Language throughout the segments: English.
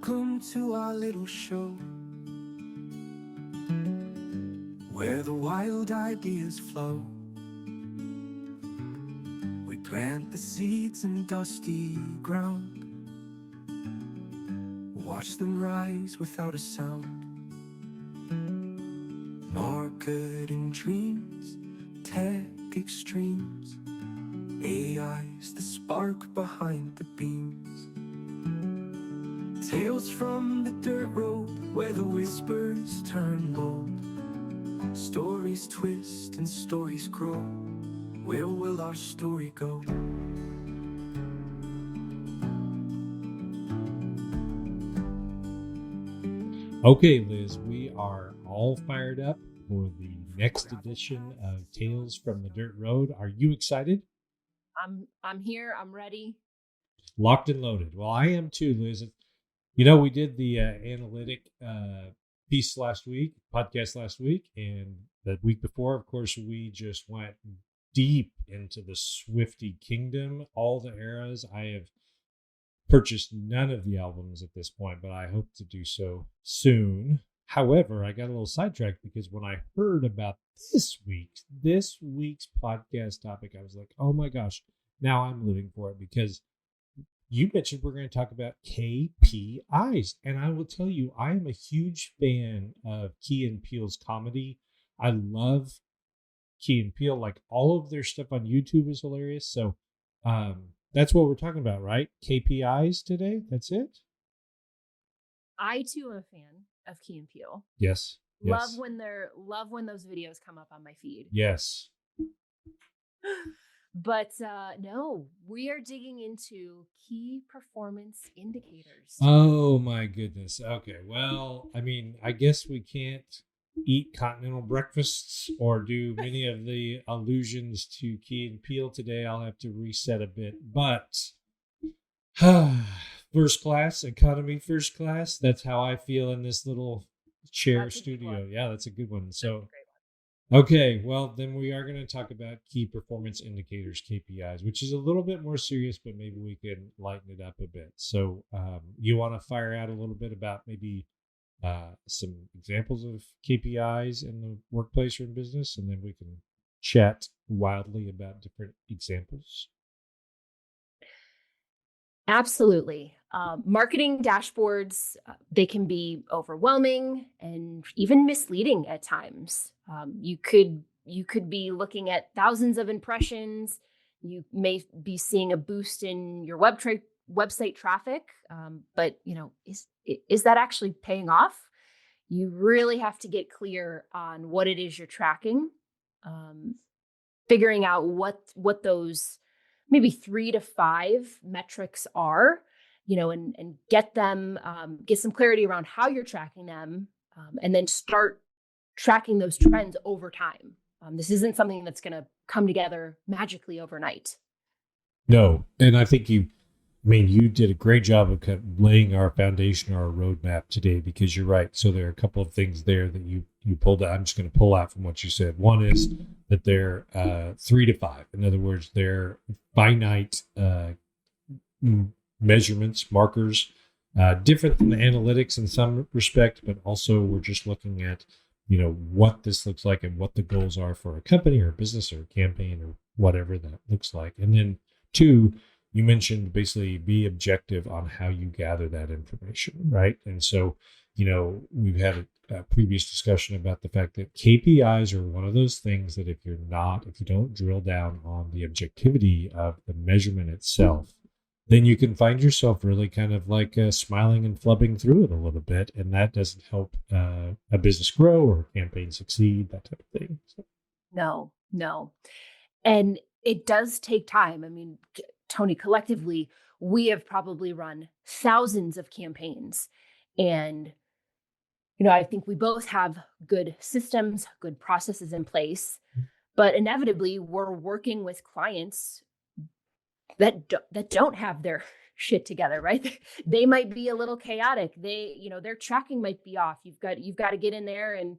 Welcome to our little show, where the wild ideas flow. We plant the seeds in dusty ground, watch them rise without a sound. Marketing dreams, tech extremes, AI's the spark behind the beams. Tales from the dirt road, where the whispers turn bold. Stories twist and stories grow. Where will our story go? Okay, Liz, we are all fired up for the next edition of Tales from the Dirt Road. Are you excited? I'm here. I'm ready. Locked and loaded. Well, I am too, Liz. You know, we did the analytic piece podcast last week, and the week before, of course, we just went deep into the Swiftie kingdom, all the eras. I have purchased none of the albums at this point, but I hope to do so soon. However, I got a little sidetracked because when I heard about this week's podcast topic, I was like, oh my gosh, now I'm living for it, because you mentioned we're going to talk about KPIs. And I will tell you, I am a huge fan of Key and Peele's comedy. I love Key and Peele. Like, all of their stuff on YouTube is hilarious. So that's what we're talking about, right? KPIs today. That's it. I too am a fan of Key and Peele. Yes. Love when those videos come up on my feed. Yes. But no, we are digging into key performance indicators. Oh my goodness. Okay. Well, I mean, I guess we can't eat continental breakfasts or do many of the allusions to Key and Peele today. I'll have to reset a bit. But first class, economy first class. That's how I feel in this little chair studio. Yeah, that's a good one. So, okay, well, then we are going to talk about key performance indicators, KPIs, which is a little bit more serious, but maybe we can lighten it up a bit. So you want to fire out a little bit about maybe some examples of KPIs in the workplace or in business, and then we can chat wildly about different examples. Absolutely. Marketing dashboards, they can be overwhelming and even misleading at times. You could be looking at thousands of impressions. You may be seeing a boost in your website traffic, but is that actually paying off? You really have to get clear on what it is you're tracking, figuring out what those maybe 3 to 5 metrics are, and get them, get some clarity around how you're tracking them, and then start tracking those trends over time. This isn't something that's going to come together magically overnight. No, and I think you did a great job of kind of laying our foundation, our roadmap today, because you're right. So there are a couple of things there that you pulled out. I'm just going to pull out from what you said. One is that they're 3 to 5. In other words, they're finite measurements, markers, different than the analytics in some respect, but also we're just looking at, what this looks like and what the goals are for a company or a business or a campaign or whatever that looks like. And then 2, you mentioned basically be objective on how you gather that information, right? And so, we've had a previous discussion about the fact that KPIs are one of those things that if you don't drill down on the objectivity of the measurement itself, then you can find yourself really kind of like smiling and flubbing through it a little bit. And that doesn't help a business grow or a campaign succeed, that type of thing. So. No. And it does take time. I mean, Tony, collectively, we have probably run thousands of campaigns. And, I think we both have good systems, good processes in place, but inevitably we're working with clients that don't have their shit together, right? They might be a little chaotic. Their tracking might be off. You've got to get in there and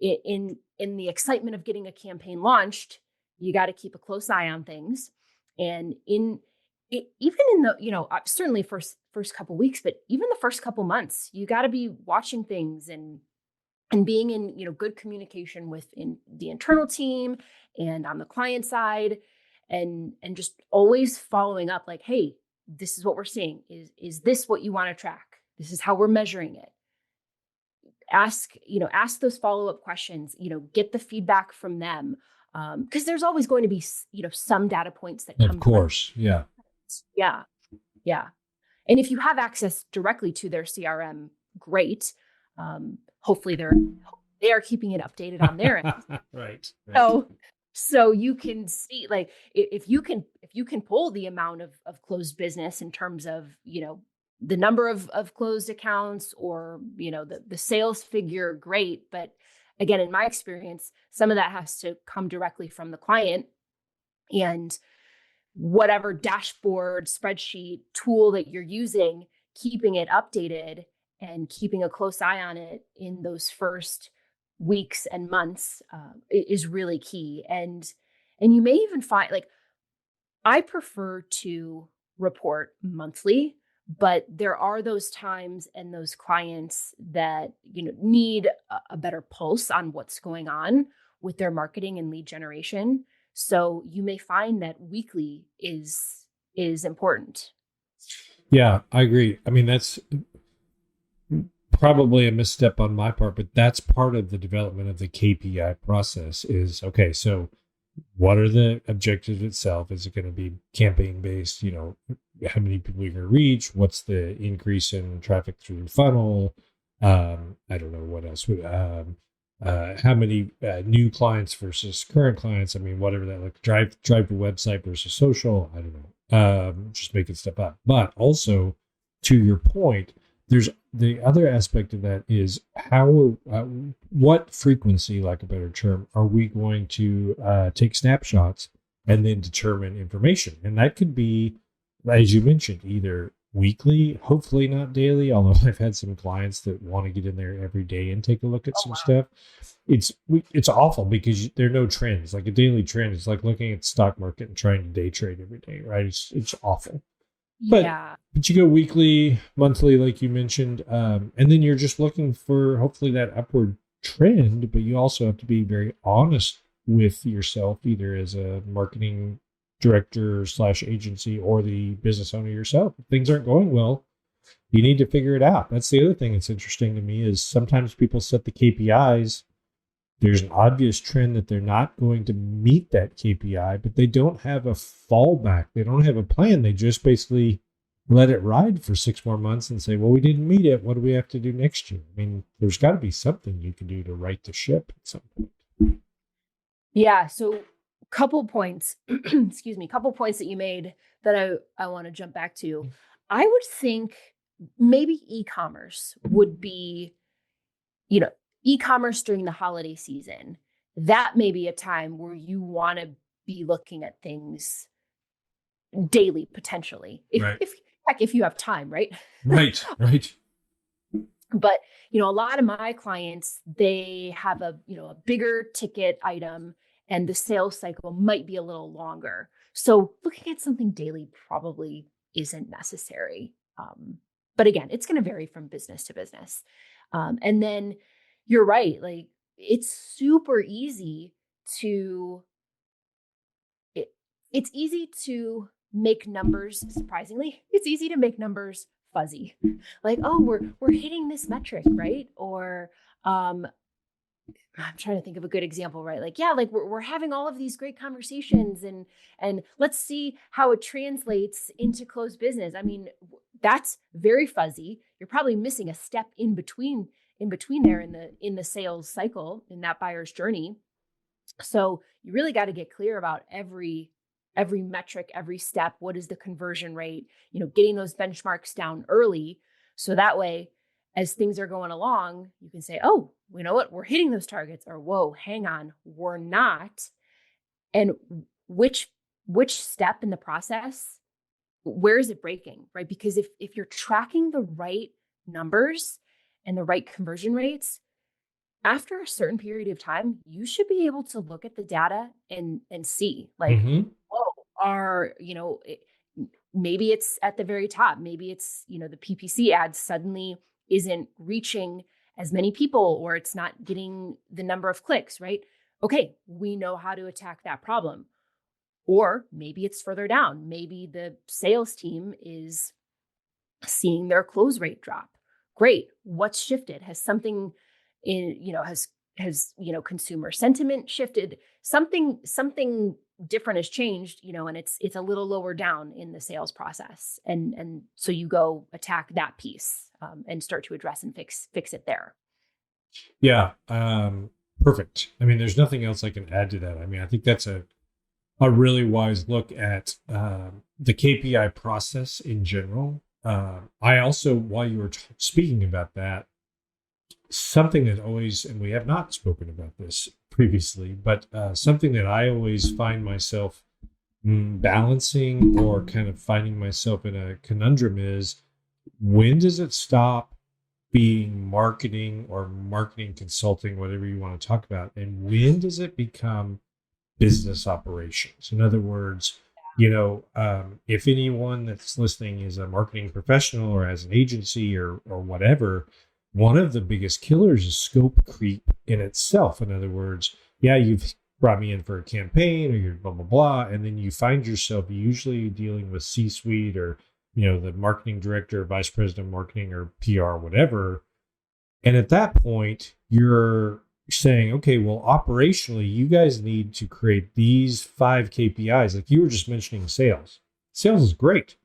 in the excitement of getting a campaign launched, you got to keep a close eye on things. And in even in the, certainly first couple weeks, but even the first couple months, you got to be watching things and being in, good communication with the internal team and on the client side, and just always following up, like, hey, this is what we're seeing. Is this what you want to track? This is how we're measuring it. Ask those follow-up questions, get the feedback from them. Because there's always going to be, some data points that Of come directly. course. Yeah. Yeah. Yeah. And if you have access directly to their CRM, great. Hopefully they are keeping it updated on their end. Right. So you can see, like, if you can pull the amount of closed business in terms of, the number of closed accounts, or, the sales figure, great. But again, in my experience, some of that has to come directly from the client, and whatever dashboard, spreadsheet, tool that you're using, keeping it updated and keeping a close eye on it in those first weeks and months is really key. And you may even find, like, I prefer to report monthly, but there are those times and those clients that, need a better pulse on what's going on with their marketing and lead generation. So you may find that weekly is important. Yeah, I agree. I mean, that's probably a misstep on my part, but that's part of the development of the KPI process is, okay, so what are the objectives itself? Is it going to be campaign based? How many people you're going to reach? What's the increase in traffic through the funnel? I don't know what else. How many new clients versus current clients? I mean, whatever that, like, drive to website versus social. I don't know. Just making stuff up. But also, to your point, there's the other aspect of that is how, what frequency, like a better term, are we going to take snapshots and then determine information? And that could be, as you mentioned, either weekly, hopefully not daily, although I've had some clients that want to get in there every day and take a look at some stuff. It's awful because there are no trends. Like, a daily trend is like looking at the stock market and trying to day trade every day, right? It's awful. But you go weekly, monthly, like you mentioned, and then you're just looking for hopefully that upward trend. But you also have to be very honest with yourself, either as a marketing director / agency or the business owner yourself. If things aren't going well, you need to figure it out. That's the other thing that's interesting to me is sometimes people set the KPIs. There's an obvious trend that they're not going to meet that KPI, but they don't have a fallback. They don't have a plan. They just basically let it ride for 6 more months and say, well, we didn't meet it. What do we have to do next year? I mean, there's got to be something you can do to right the ship at some point. Yeah. So couple points, excuse me, couple points that you made that I want to jump back to. I would think maybe e-commerce would be, e-commerce during the holiday season. That may be a time where you want to be looking at things daily, potentially, if you have time, right? Right. But, a lot of my clients, they have a bigger ticket item, and the sales cycle might be a little longer. So looking at something daily probably isn't necessary. But again, it's going to vary from business to business. And then you're right. Like, it's super easy it's easy to make numbers, surprisingly, it's easy to make numbers fuzzy. Like, oh, we're hitting this metric, right? Or I'm trying to think of a good example, right? Like, yeah, like we're having all of these great conversations, and let's see how it translates into closed business. I mean, that's very fuzzy. You're probably missing a step in between there in the sales cycle, in that buyer's journey. So you really got to get clear about every metric, every step. What is the conversion rate? Getting those benchmarks down early, so that way, as things are going along, you can say, oh, you know what, we're hitting those targets, or whoa, hang on, we're not. And which step in the process, where is it breaking, right? Because if you're tracking the right numbers and the right conversion rates, after a certain period of time, you should be able to look at the data and see, like, Mm-hmm. oh, maybe it's at the very top. Maybe it's, the PPC ad suddenly isn't reaching as many people, or it's not getting the number of clicks, right? Okay, we know how to attack that problem. Or maybe it's further down. Maybe the sales team is seeing their close rate drop. Great. What's shifted? Has something in, consumer sentiment shifted? Something different has changed, and it's a little lower down in the sales process. And so you go attack that piece, and start to address and fix it there. Yeah. Perfect. I mean, there's nothing else I can add to that. I mean, I think that's a really wise look at the KPI process in general. I also, while you were speaking about that, something that always, and we have not spoken about this previously, but something that I always find myself balancing or kind of finding myself in a conundrum is, when does it stop being marketing or marketing consulting, whatever you want to talk about, and when does it become business operations? In other words, if anyone that's listening is a marketing professional or has an agency or whatever, one of the biggest killers is scope creep in itself. In other words, yeah, you've brought me in for a campaign or you're blah, blah, blah. And then you find yourself usually dealing with C-suite or, the marketing director, vice president of marketing or PR, whatever. And at that point, you're saying, okay, well, operationally, you guys need to create these 5 KPIs. Like you were just mentioning sales. Sales is great,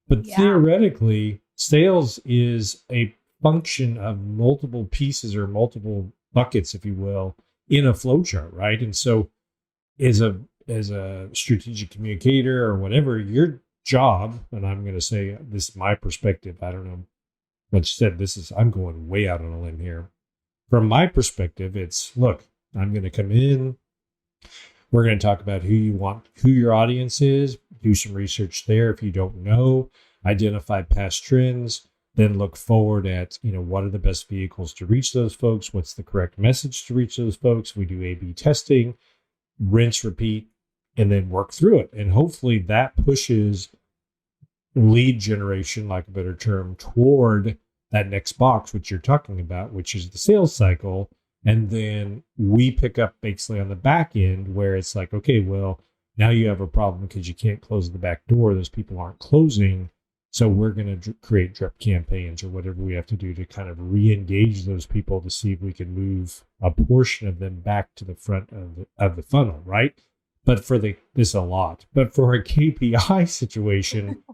but theoretically, sales is a function of multiple pieces or multiple buckets, if you will, in a flowchart, right? And so as a strategic communicator or whatever, your job, and I'm going to say this is my perspective, I don't know what you said, I'm going way out on a limb here. From my perspective, it's, look, I'm going to come in. We're going to talk about who your audience is, do some research there if you don't know, identify past trends, then look forward at, what are the best vehicles to reach those folks? What's the correct message to reach those folks? We do A/B testing, rinse, repeat, and then work through it. And hopefully that pushes lead generation, like a better term, toward that next box, which you're talking about, which is the sales cycle. And then we pick up basically on the back end where it's like, okay, well, now you have a problem because you can't close the back door. Those people aren't closing. So we're going to create drip campaigns or whatever we have to do to kind of re-engage those people to see if we can move a portion of them back to the front of the funnel, right? But for this is a lot. But for a KPI situation,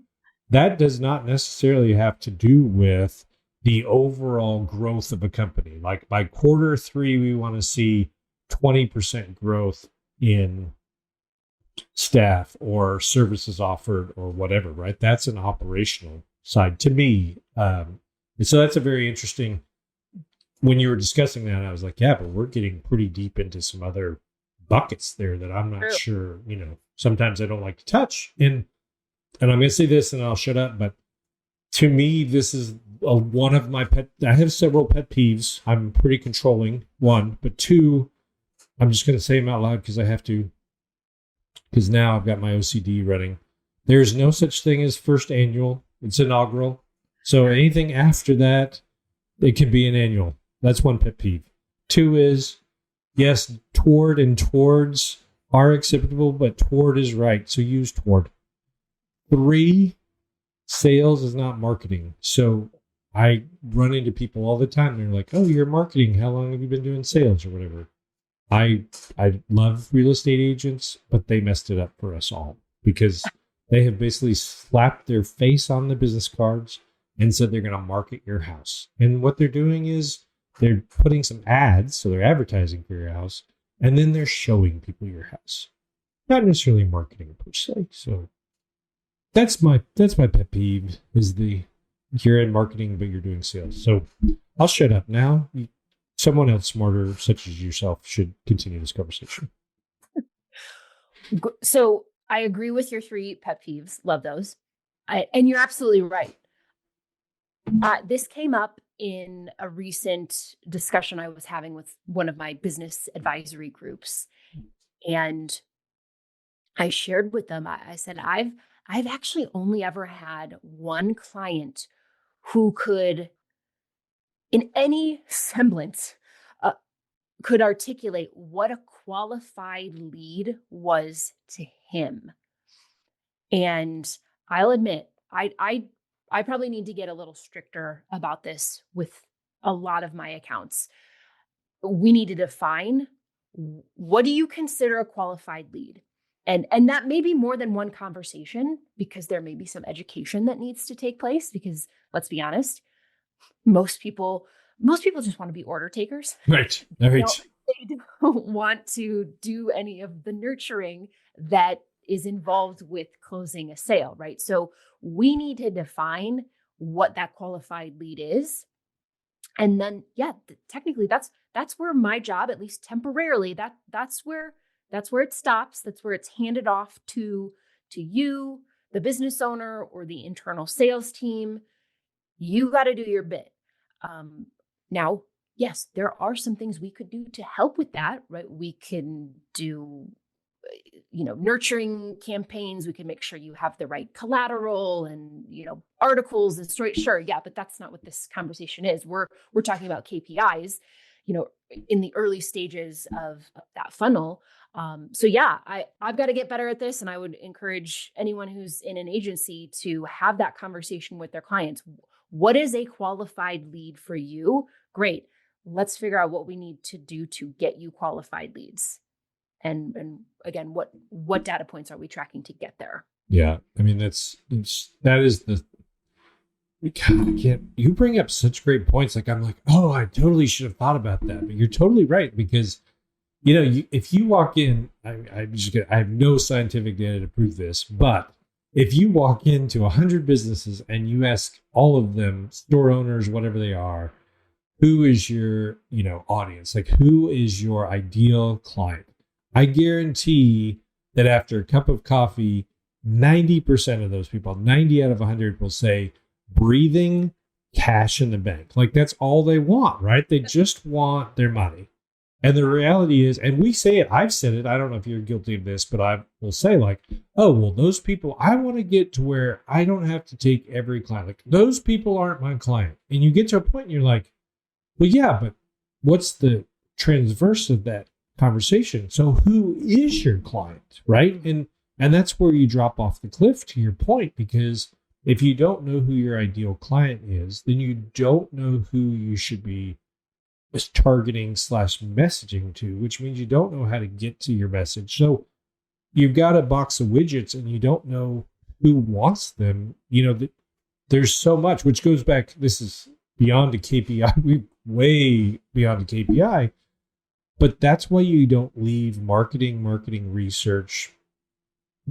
that does not necessarily have to do with the overall growth of a company. Like by quarter 3, we want to see 20% growth in staff or services offered or whatever, right? That's an operational side to me. And so that's a very interesting, when you were discussing that, I was like, yeah, but we're getting pretty deep into some other buckets there that I'm not sure, sometimes I don't like to touch. And I'm going to say this and I'll shut up, but to me, this is one of my I have several pet peeves. I'm pretty controlling, 1, but 2, I'm just going to say them out loud because I have to, because now I've got my OCD running. There's no such thing as first annual. It's inaugural. So anything after that, it can be an annual. That's one pet peeve. 2 is, yes, toward and towards are acceptable, but toward is right. So use toward. 3, sales is not marketing. So I run into people all the time. They're like, oh, you're marketing. How long have you been doing sales or whatever? I love real estate agents, but they messed it up for us all because they have basically slapped their face on the business cards and said they're going to market your house. And what they're doing is they're putting some ads, so they're advertising for your house, and then they're showing people your house. Not necessarily marketing per se. So that's my pet peeve is you're in marketing, but you're doing sales. So I'll shut up now. Someone else smarter, such as yourself, should continue this conversation. So I agree with your 3 pet peeves. Love those. And you're absolutely right. This came up in a recent discussion I was having with one of my business advisory groups. And I shared with them, I said, I've I've actually only ever had one client who could, in any semblance, uh, could articulate what a qualified lead was to him. And I'll admit, I probably need to get a little stricter about this with a lot of my accounts. We need to define, what do you consider a qualified lead? And that may be more than one conversation, because there may be some education that needs to take place, because let's be honest, most people just want to be order takers. Right. They Right. don't, they don't want to do any of the nurturing that is involved with closing a sale, right? So we need to define what that qualified lead is. And then, yeah, technically that's where my job, at least temporarily, that's where it stops. That's where it's handed off to you, the business owner, or the internal sales team. You got to do your bit. Um, Now, yes, there are some things we could do to help with that, right? We can do, nurturing campaigns. We can make sure you have the right collateral and, articles and stories. Sure, yeah, but that's not what this conversation is. We're talking about KPIs, in the early stages of that funnel. So yeah, I've got to get better at this, and I would encourage anyone who's in an agency to have that conversation with their clients. What is a qualified lead for you? Great. Let's figure out what we need to do to get you qualified leads. And again, what data points are we tracking to get there? Yeah. I mean, that is the, God, I can't, you bring up such great points. Like, I'm like, oh, I totally should have thought about that. But you're totally right, because, if you walk in, I have no scientific data to prove this, but if you walk into 100 businesses and you ask all of them, store owners, whatever they are, who is your, audience? Like, who is your ideal client? I guarantee that after a cup of coffee, 90% of those people, 90 out of 100, will say breathing cash in the bank. Like, that's all they want, right? They just want their money. And the reality is, and we say it, I've said it, I don't know if you're guilty of this, but I will say, like, oh, well, those people, I want to get to where I don't have to take every client. Like, those people aren't my client. And you get to a point and you're like, well, yeah, but what's the transverse of that conversation? So who is your client, right? And that's where you drop off the cliff, to your point, because if you don't know who your ideal client is, then you don't know who you should be targeting / messaging to, which means you don't know how to get to your message. So you've got a box of widgets and you don't know who wants them. There's so much, which goes back, this is beyond a KPI, we way beyond a KPI, but that's why you don't leave marketing research,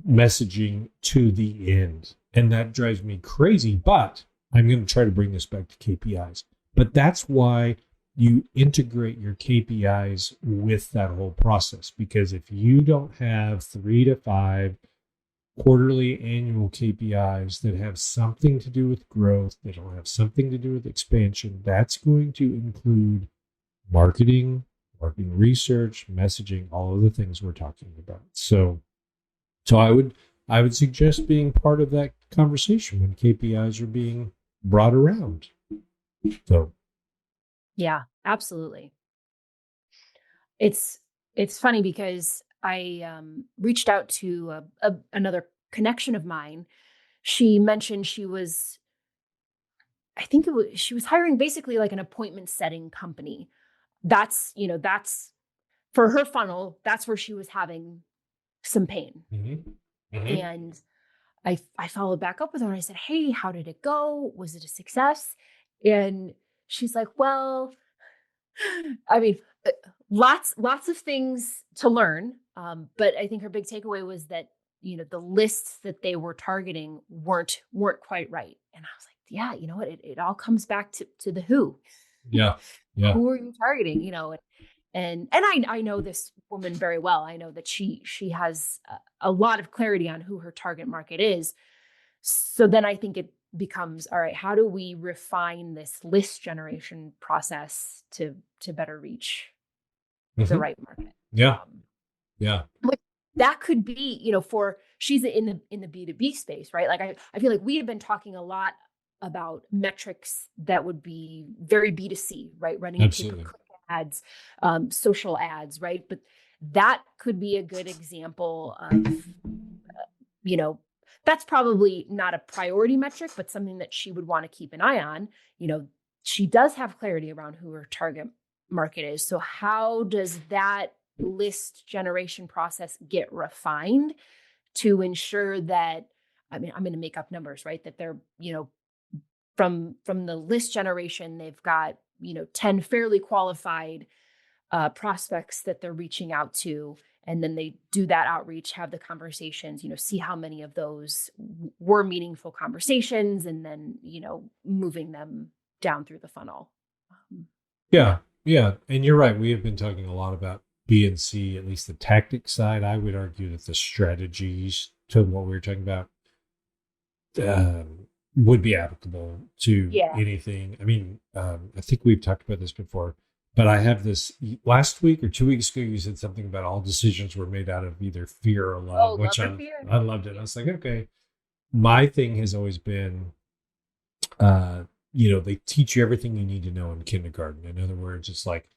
messaging to the end. And that drives me crazy, but I'm going to try to bring this back to KPIs. But that's why you integrate your KPIs with that whole process, because if you don't have 3 to 5 quarterly, annual KPIs that have something to do with growth, that don't have something to do with expansion, that's going to include marketing research, messaging, all of the things we're talking about. So I would suggest being part of that conversation when KPIs are being brought around. So Yeah, absolutely. It's funny because I reached out to another connection of mine. She mentioned she was, she was hiring basically like an appointment setting company. That's for her funnel. That's where she was having some pain. And I followed back up with her and I said, hey, how did it go? Was it a success? And she's like, well, I mean, lots of things to learn. But I think her big takeaway was that, the lists that they were targeting weren't quite right. And I was like, yeah, you know what? It all comes back to the who. yeah. Who are you targeting? And I know this woman very well. I know that she has a lot of clarity on who her target market is. So then I think it becomes, all right, how do we refine this list generation process to better reach the right market? Yeah. Yeah. that could be, for she's in the B2B space, right? Like I feel like we have been talking a lot about metrics that would be very B2C, right? Running Absolutely. pay-per-click ads, social ads, right? But that could be a good example of, you know, that's probably not a priority metric, but something that she would want to keep an eye on. She does have clarity around who her target market is. So how does that list generation process get refined to ensure that, I mean, I'm going to make up numbers, right? That they're, from the list generation, they've got, 10 fairly qualified prospects that they're reaching out to. And then they do that outreach, have the conversations, see how many of those were meaningful conversations, and then, moving them down through the funnel. Yeah. Yeah. And you're right. We have been talking a lot about B and C, at least the tactic side. I would argue that the strategies to what we were talking about would be applicable to Yeah. anything. I mean, I think we've talked about this before, but I have this last week or 2 weeks ago, you said something about all decisions were made out of either fear or love, which love or fear. I loved it. I was like, okay, my thing has always been, they teach you everything you need to know in kindergarten. In other words, it's like,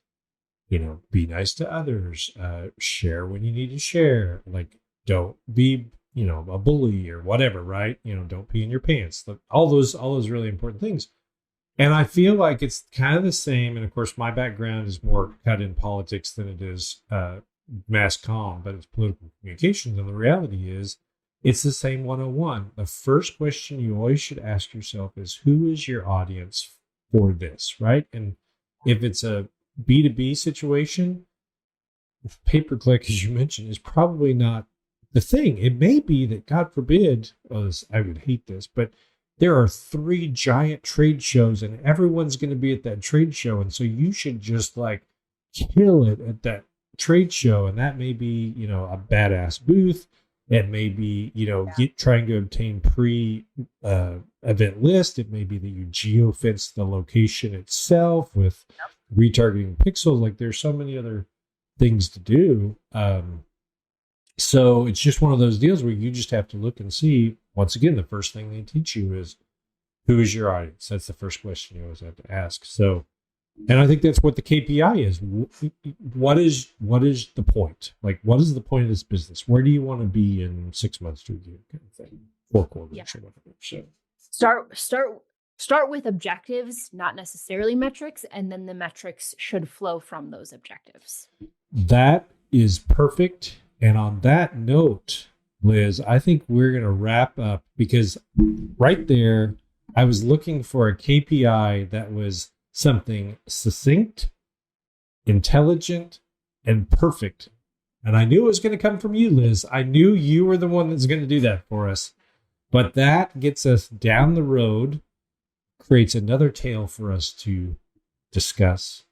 be nice to others, share when you need to share, like, don't be, a bully or whatever, right? Don't pee in your pants, all those really important things. And I feel like it's kind of the same. And of course, my background is more cut in politics than it is mass comm, but it's political communications. And the reality is, it's the same 101. The first question you always should ask yourself is, who is your audience for this, right? And if it's a B2B situation, pay-per-click, as you mentioned, is probably not the thing. It may be that, God forbid, I would hate this, but there are 3 giant trade shows and everyone's going to be at that trade show. And so you should just like kill it at that trade show. And that may be, a badass booth. It may be, trying to obtain event list. It may be that you geofence the location itself with retargeting pixels. Like, there's so many other things to do. So it's just one of those deals where you just have to look and see. Once again, the first thing they teach you is, who is your audience? That's the first question you always have to ask. So, and I think that's what the KPI is. What is the point? Like, what is the point of this business? Where do you want to be in 6 months to a year, kind of thing, 4 quarters or whatever? So Start with objectives, not necessarily metrics, and then the metrics should flow from those objectives. That is perfect. And on that note, Liz, I think we're going to wrap up, because right there, I was looking for a KPI that was something succinct, intelligent, and perfect. And I knew it was going to come from you, Liz. I knew you were the one that's going to do that for us. But that gets us down the road, creates another tale for us to discuss.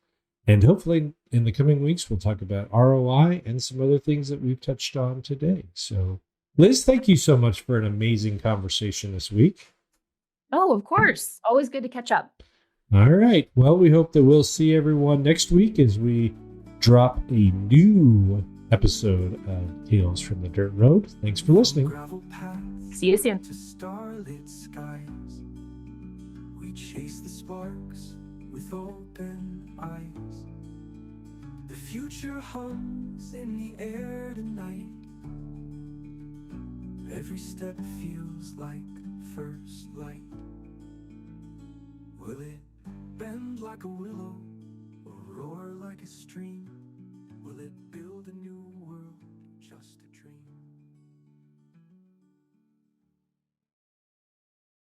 And hopefully in the coming weeks, we'll talk about ROI and some other things that we've touched on today. So, Liz, thank you so much for an amazing conversation this week. Oh, of course. Always good to catch up. All right. Well, we hope that we'll see everyone next week as we drop a new episode of Tales from the Dirt Road. Thanks for listening. See you soon. To starlit skies, we chase the sparks with open eyes. The future hums in the air tonight. Every step feels like first light. Will it bend like a willow or roar like a stream?